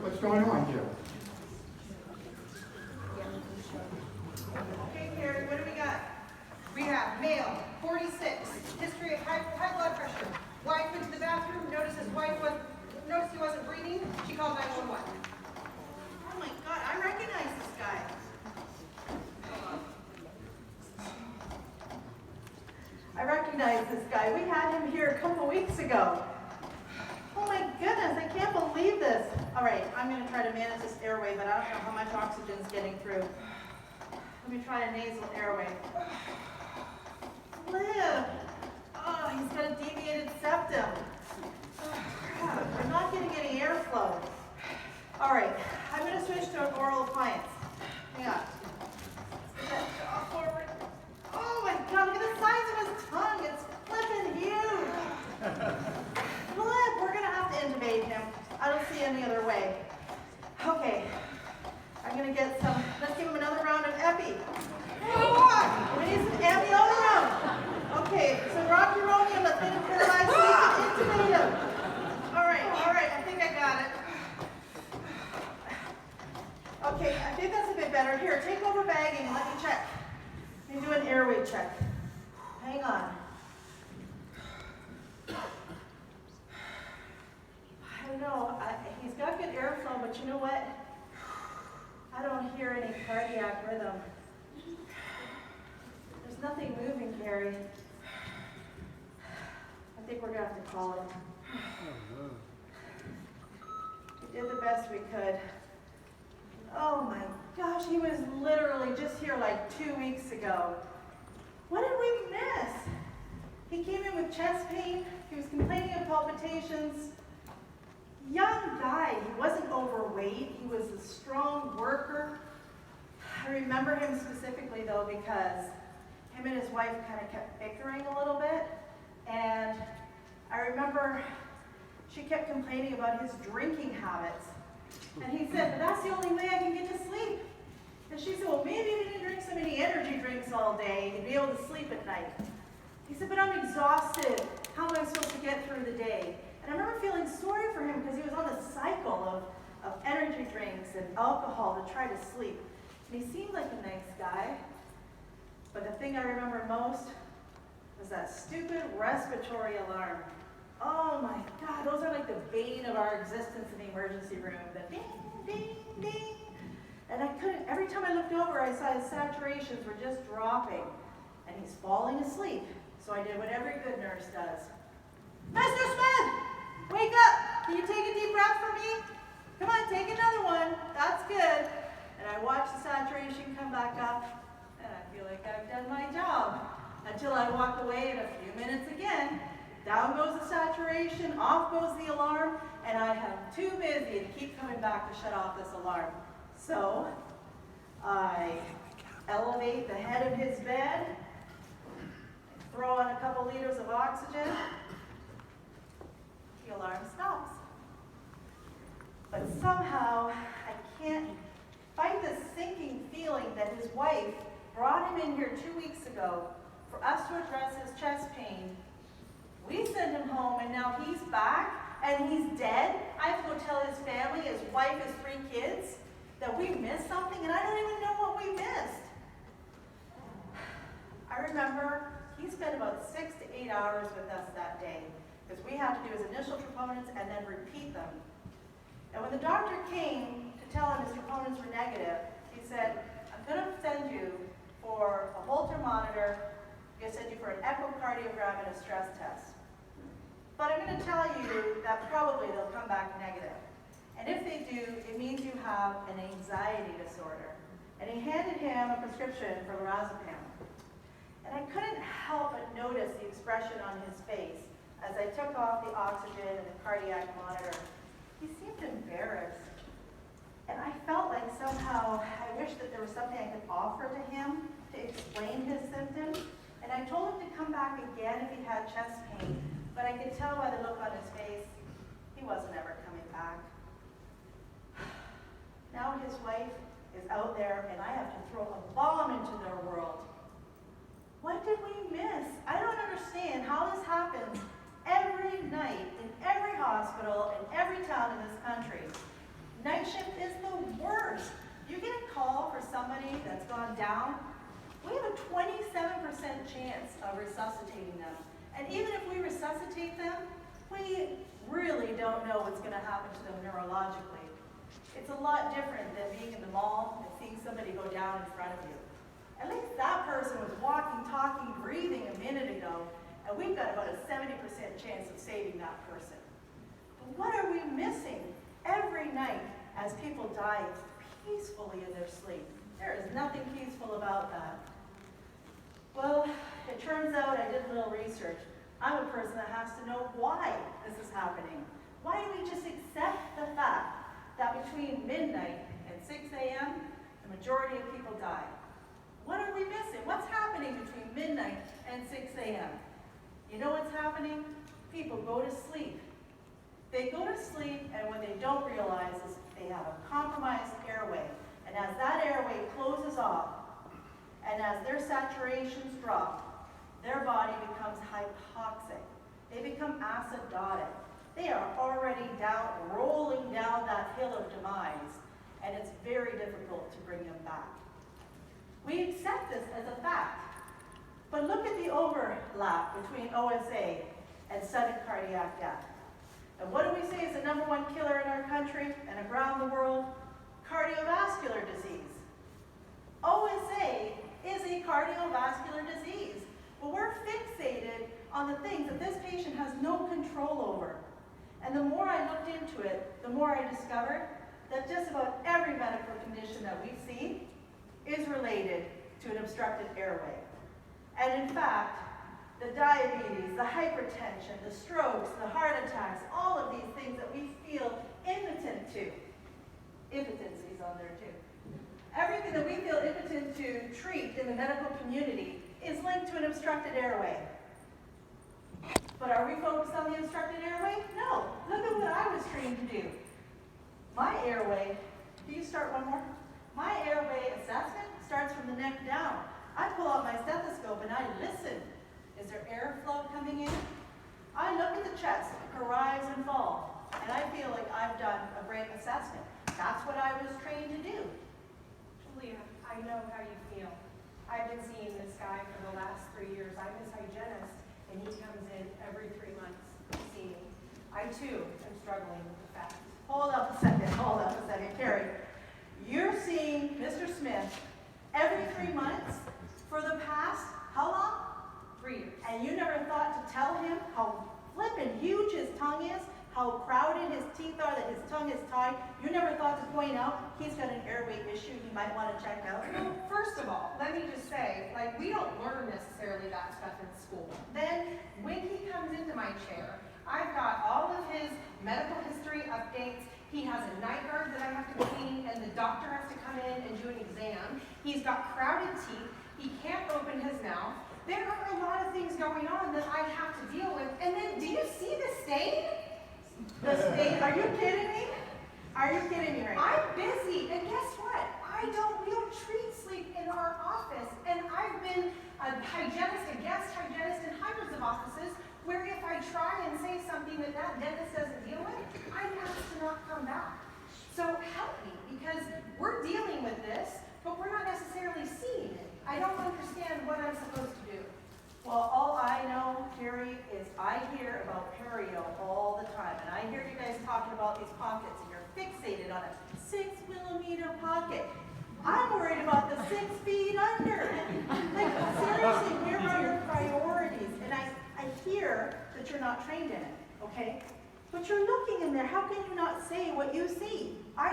What's going on here? Okay, Carrie, what do we got? We have male, 46, history of high blood pressure. Wife went to the bathroom, noticed he wasn't breathing. She called 911. Oh my God, I recognize this guy. I recognize this guy. We had him here a couple weeks ago. Oh my goodness, I can't believe this. All right, I'm going to try to manage this airway, but I don't know how much oxygen's getting through. Let me try a nasal airway. Liv! Oh, he's got a deviated septum. Oh, crap, we're not getting any airflow. All right, I'm going to switch to an oral appliance. Hang on. Let's get that jaw forward. Oh my God, look at the size of his tongue. It's flipping huge. Flip, we're going to have to intubate him. I don't see any other way. Okay, I'm going to get some, let's give him another round of epi. Oh, we need some epi all around. Okay, so rocuronium, let's get him paralyzed so we can intubate him. All right, I think I got it. Okay, I think that's a bit better. Here, take over bagging and let me check. Let me do an airway check. Hang on. I don't know, he's got good airflow, but you know what? I don't hear any cardiac rhythm. There's nothing moving, Carrie. I think we're going to have to call him. We did the best we could. Oh my gosh, he was literally just here like 2 weeks ago. What did we miss? He came in with chest pain. He was complaining of palpitations. Young guy, he wasn't overweight. He was a strong worker. I remember him specifically though because him and his wife kind of kept bickering a little bit. And I remember she kept complaining about his drinking habits. And he said, but that's the only way I can get to sleep. And she said, well, maybe if you didn't drink so many energy drinks all day, you'd be able to sleep at night. He said, but I'm exhausted. How am I supposed to get through the day? And I remember feeling sorry for him because he was on a cycle of energy drinks and alcohol to try to sleep. And he seemed like a nice guy. But the thing I remember most was that stupid respiratory alarm. Oh my God, those are like the bane of our existence in the emergency room. The ding, ding, ding. And I couldn't, every time I looked over, I saw his saturations were just dropping. And he's falling asleep. So I did what every good nurse does. Mr. Smith, wake up. Can you take a deep breath for me? Come on, take another one. That's good. And I watched the saturation come back up. And I feel like I've done my job. Until I walk away in a few minutes again. Down goes the saturation, off goes the alarm, and I am too busy to keep coming back to shut off this alarm. So, I elevate the head of his bed, throw on a couple liters of oxygen, the alarm stops. But somehow, I can't fight this sinking feeling that his wife brought him in here 2 weeks ago for us to address his chest pain. We send him home and now he's back and he's dead. I have to go tell his family, his wife, his 3 kids, that we missed something and I don't even know what we missed. I remember he spent about 6 to 8 hours with us that day because we had to do his initial troponins and then repeat them. And when the doctor came to tell him his troponins were negative, he said, I'm going to send you for a Holter monitor, I'm going to send you for an echocardiogram and a stress test. But I'm going to tell you that probably they'll come back negative. And if they do, it means you have an anxiety disorder. And he handed him a prescription for lorazepam. And I couldn't help but notice the expression on his face as I took off the oxygen and the cardiac monitor. He seemed embarrassed. And I felt like somehow I wish that there was something I could offer to him to explain his symptoms. And I told him to come back again if he had chest pain, but I could tell by the look on his face, he wasn't ever coming back. Now his wife is out there and I have to throw a bomb into their world. What did we miss? I don't understand how this happens every night in every hospital in every town in this country. Night somebody that's gone down, we have a 27% chance of resuscitating them. And even if we resuscitate them, we really don't know what's going to happen to them neurologically. It's a lot different than being in the mall and seeing somebody go down in front of you. At least that person was walking, talking, breathing a minute ago, and we've got about a 70% chance of saving that person. But what are we missing every night as people die peacefully in their sleep? There is nothing peaceful about that. Well, it turns out I did a little research. I'm a person that has to know why this is happening. Why do we just accept the fact that between midnight and 6 a.m., the majority of people die? What are we missing? What's happening between midnight and 6 a.m.? You know what's happening? People go to sleep. They go to sleep, and what they don't realize is they have a compromised airway. And as that airway closes off, and as their saturations drop, their body becomes hypoxic. They become acidotic. They are already rolling down that hill of demise, and it's very difficult to bring them back. We accept this as a fact, but look at the overlap between OSA and sudden cardiac death. And what do we say is the #1 killer in our country and around the world? Cardiovascular disease. OSA is a cardiovascular disease, but we're fixated on the things that this patient has no control over. And the more I looked into it, the more I discovered that just about every medical condition that we see is related to an obstructed airway. And in fact, the diabetes, the hypertension, the strokes, the heart attacks, all of these things that we feel impotent to, impotency's on there too. Everything that we feel impotent to treat in the medical community is linked to an obstructed airway. But are we focused on the obstructed airway? No. Look at what I was trained to do. My airway, can you start one more? My airway assessment starts from the neck down. I pull out my stethoscope and I listen. Is there airflow coming in? I look at the chest, rise and fall, and I feel like I've done a great assessment. That's what I was trained to do. Julia, I know how you feel. I've been seeing this guy for the last 3 years. I'm his hygienist, and he comes in every 3 months to see me. I too am struggling with the fact. Hold up a second, Carrie. You're seeing Mr. Smith every 3 months for the past, how long? 3 years. And you never thought to tell him how flippin' huge his tongue is, how crowded his teeth are, that his tongue is tied. You never thought to point out he's got an airway issue he might want to check out? Well, first of all, let me just say, we don't learn necessarily that stuff in school. Then, when he comes into my chair, I've got all of his medical history updates. He has a night guard that I have to clean, and the doctor has to come in and do an exam. He's got crowded teeth. He can't open his mouth. There are a lot of things going on that I have to deal with. And then, do you see the stain? The stain? Are you kidding me? Are you kidding me right now? I'm busy, and guess what? We don't treat sleep in our office. And I've been a hygienist, a guest hygienist in hundreds of offices where if I try and say something that dentist doesn't deal with, I'm asked to not come back. So help me, because we're dealing with this, but we're not necessarily seeing it. I don't understand what I'm supposed to do. Well, all I know, Carrie, is I hear about perio all the time, and I hear you guys talking about these pockets, and you're fixated on a 6-millimeter pocket. I'm worried about the 6 feet under. Seriously, where are your priorities? And I hear that you're not trained in it, okay? But you're looking in there. How can you not say what you see? I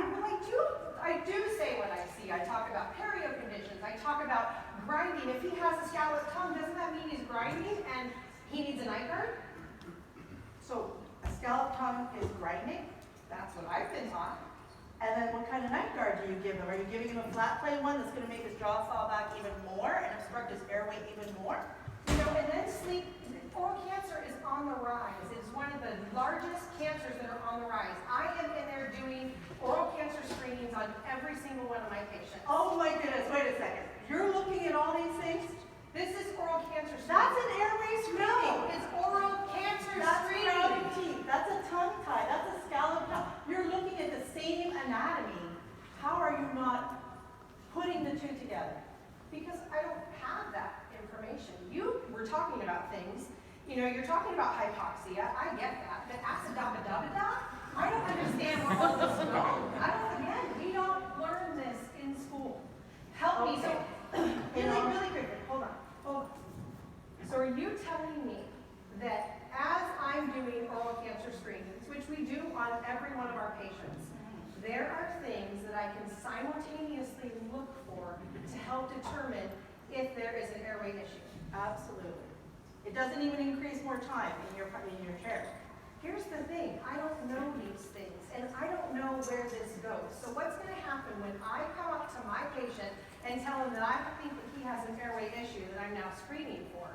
do say what I see. I talk about perio conditions. I talk about grinding. If he has a scalloped tongue, doesn't that mean he's grinding and he needs a night guard? So a scalloped tongue is grinding? That's what I've been taught. And then what kind of night guard do you give him? Are you giving him a flat plane one that's going to make his jaw fall back even more and obstruct his airway even more? And then sleep, oral cancer is on the rise. It's one of the largest cancers that are on the rise. I am in there doing oral cancer screenings on every single one of my patients. Oh my goodness, wait a second. You're looking at all these things? This is oral cancer screening. That's an airway screening. No, it's oral cancer That's screening. crowded teeth. That's a tongue tie. That's a scallop tongue. You're looking at the same anatomy. How are you not putting the two we're talking about things. You know, you're talking about hypoxia, I get that, but acidabadabada, I don't understand where all this is going. Again, we don't learn this in school. Help me, so, really quickly, hold on. So are you telling me that as I'm doing oral cancer screenings, which we do on every one of our patients, there are things that I can simultaneously look for to help determine if there is an airway issue? Absolutely. It doesn't even increase more time in your chair. Here's the thing, I don't know these things, and I don't know where this goes. So what's going to happen when I come up to my patient and tell him that I think that he has an airway issue that I'm now screening for?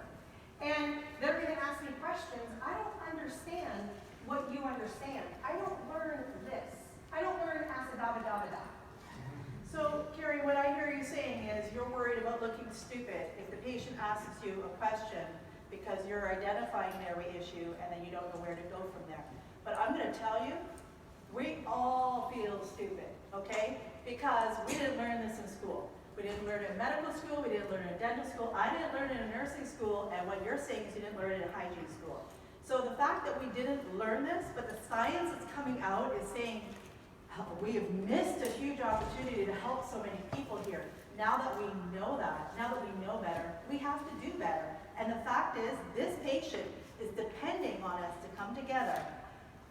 And they're going to ask me questions. I don't understand what you understand. I don't learn this. I don't learn acidabadabada. So, Carrie, what I hear you saying is you're worried about looking stupid if the patient asks you a question because you're identifying an airway issue and then you don't know where to go from there. But I'm going to tell you, we all feel stupid, okay? Because we didn't learn this in school. We didn't learn it in medical school, we didn't learn it in dental school, I didn't learn it in nursing school, and what you're saying is you didn't learn it in hygiene school. So the fact that we didn't learn this, but the science that's coming out is saying we have missed a huge opportunity to help so many people here. Now that we know that, now that we know better, we have to do better. And the fact is, this patient is depending on us to come together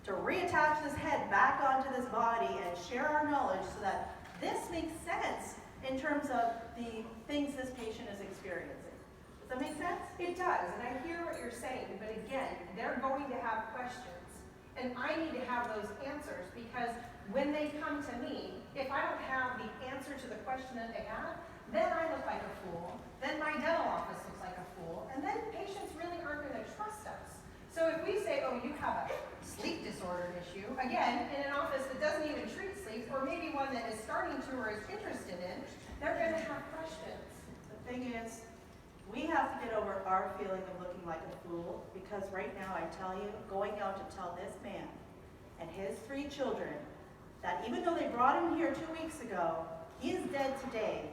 to reattach this head back onto this body and share our knowledge so that this makes sense in terms of the things this patient is experiencing. Does that make sense? It does, and I hear what you're saying, but again, they're going to have questions, and I need to have those answers because when they come to me, if I don't have the answer to the question that they have, then I look like a fool, then my dental office looks like a fool, and then patients really aren't going to trust us. So if we say, oh, you have a sleep disorder issue, again, in an office that doesn't even treat sleep, or maybe one that is starting to or is interested in, they're going to have questions. The thing is, we have to get over our feeling of looking like a fool, because right now, I tell you, going out to tell this man and his 3 children that even though they brought him here 2 weeks ago, he is dead today.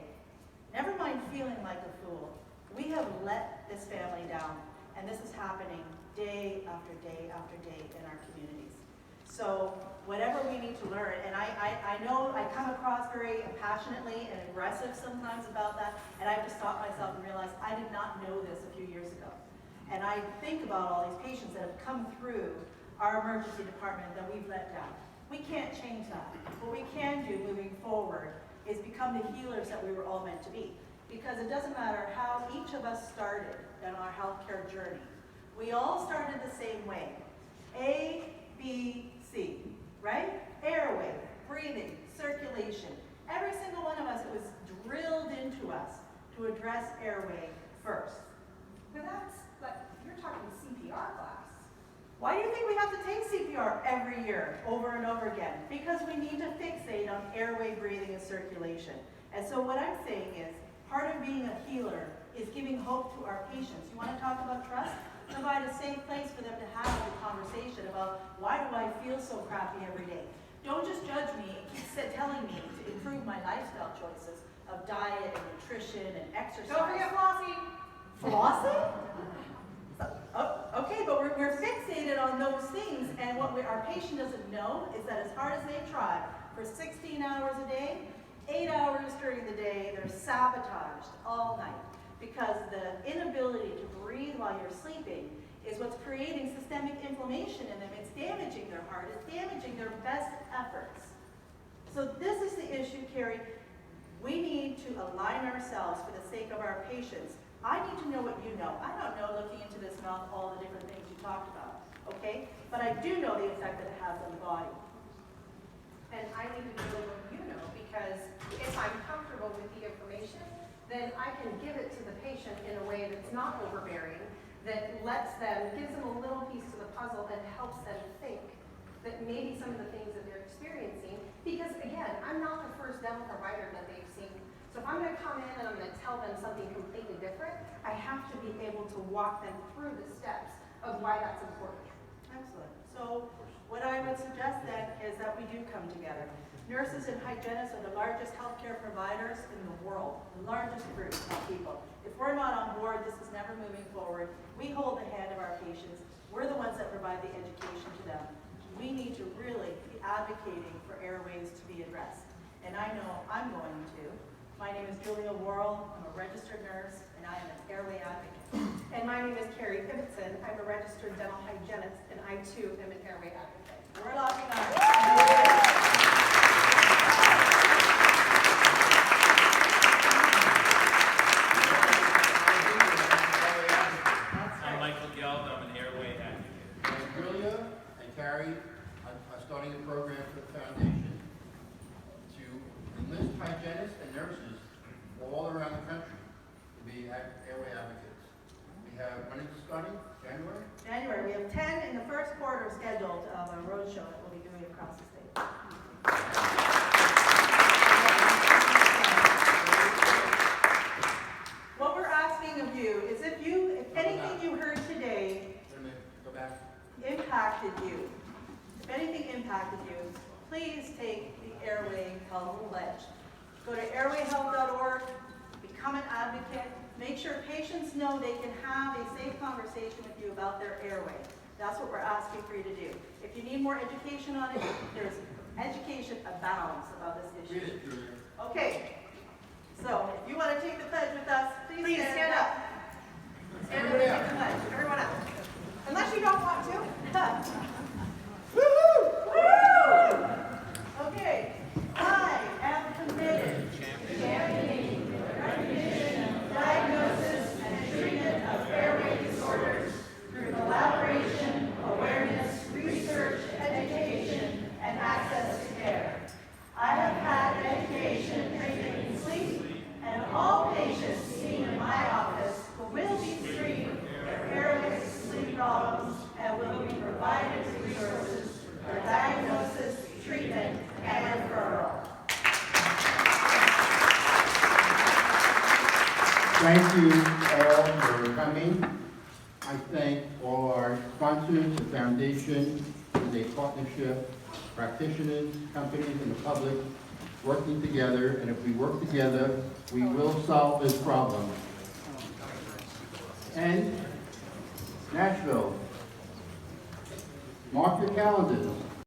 Never mind feeling like a fool. We have let this family down, and this is happening day after day after day in our communities. So whatever we need to learn, and I know I come across very passionately and aggressive sometimes about that, and I have to stop myself and realize I did not know this a few years ago. And I think about all these patients that have come through our emergency department that we've let down. We can't change that. What we can do moving forward is become the healers that we were all meant to be. Because it doesn't matter how each of us started in our healthcare journey. We all started the same way. A, B, C, right? Airway, breathing, circulation. Every single one of us, it was drilled into us to address airway first. But that's, like, you're talking CPR class. Why do you think we have to take CPR every year, over and over again? Because we need to fixate on airway, breathing, and circulation. And so what I'm saying is, part of being a healer is giving hope to our patients. You want to talk about trust? Provide a safe place for them to have the conversation about, why do I feel so crappy every day? Don't just judge me and keep telling me to improve my lifestyle choices of diet and nutrition and exercise. Don't forget flossing. Flossing? Okay, but we're fixated on those things, and what our patient doesn't know is that as hard as they try for 16 hours a day, 8 hours during the day, they're sabotaged all night because the inability to breathe while you're sleeping is what's creating systemic inflammation in them. It's damaging their heart, it's damaging their best efforts. So this is the issue, Carrie. We need to align ourselves for the sake of our patients. I need to know what you know. I don't know, looking into this mouth, all the different things you talked about, okay? But I do know the effect that it has on the body. And I need to know what you know, because if I'm comfortable with the information, then I can give it to the patient in a way that's not overbearing, that gives them a little piece to the puzzle and helps them think that maybe some of the things that they're experiencing, because again, I'm not the first dental provider that they've seen. So if I'm going to come in and I'm going to tell them something completely different, I have to be able to walk them through the steps of why that's important. Excellent. So what I would suggest then is that we do come together. Nurses and hygienists are the largest healthcare providers in the world, the largest group of people. If we're not on board, this is never moving forward. We hold the hand of our patients. We're the ones that provide the education to them. We need to really be advocating for airways to be addressed. And I know I'm going to. My name is Julia Worrell. I'm a registered nurse, and I am an airway advocate. And my name is Carrie Ibbotson. I'm a registered dental hygienist, and I too am an airway advocate. We're locking arms. Julia and Carrie are starting a program for the foundation to enlist hygienists and nurses all around the country to be airway advocates. We have, when is it starting? January? January. We have 10 in the first quarter scheduled of a roadshow that we'll be doing across the state. What we're asking of you is if anything you heard today Wait a minute, go back. impacted you, if anything impacted you, please take the Airway Health Pledge. Go to airwayhealth.org, become an advocate, make sure patients know they can have a safe conversation with you about their airway. That's what we're asking for you to do. If you need more education on it, there's education abounds about this issue. Read it, Julia. Okay, so if you want to take the pledge with us, please Stand up. Stand up and take the pledge. Everyone up. Unless you don't want to. Woo! Okay. I am committed to championing the recognition, diagnosis, and treatment of airway disorders through collaboration, awareness, research, education, and access to care. I have had education, training in sleep, and all patients seen in my office will be screened for airway sleep problems and will be provided resources for diagnosis, treatment, and referral. Thank you all for coming. I thank all our sponsors, the foundation, is a partnership, practitioners, companies, and the public working together. And if we work together, we will solve this problem. And Nashville, mark your calendars.